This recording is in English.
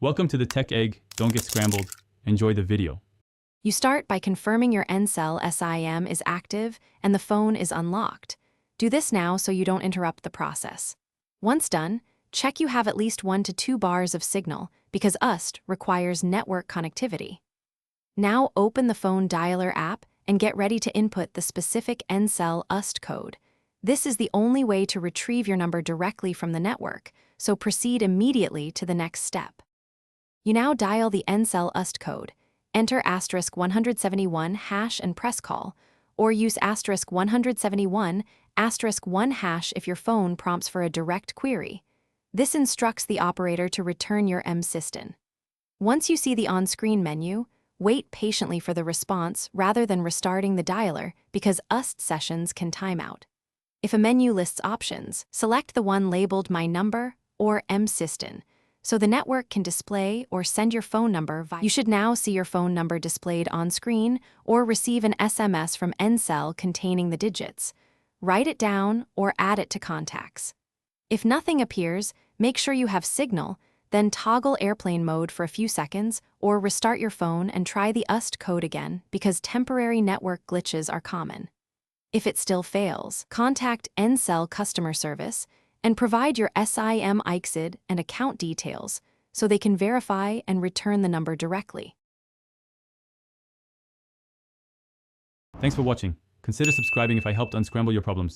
Welcome to the Tech Egg. Don't get scrambled. Enjoy the video. You start by confirming your Ncell SIM is active and the phone is unlocked. Do this now so you don't interrupt the process. Once done, check you have at least 1 to 2 bars of signal because UST requires network connectivity. Now open the phone dialer app and get ready to input the specific Ncell UST code. This is the only way to retrieve your number directly from the network, so proceed immediately to the next step. You now dial the Ncell UST code, enter *171 hash and press call, or use *171 *1 hash if your phone prompts for a direct query. This instructs the operator to return your msystem. Once you see the on-screen menu, wait patiently for the response rather than restarting the dialer because UST sessions can time out. If a menu lists options, select the one labeled My Number or msystem, so the network can display or send your phone number via. You should now see your phone number displayed on screen or receive an SMS from Ncell containing the digits. Write it down or add it to contacts. If nothing appears, make sure you have signal, then toggle airplane mode for a few seconds or restart your phone and try the UST code again because temporary network glitches are common. If it still fails, contact Ncell customer service and provide your SIM exid and account details so they can verify and return the number directly. Thanks for watching. Consider subscribing if I helped unscramble your problems.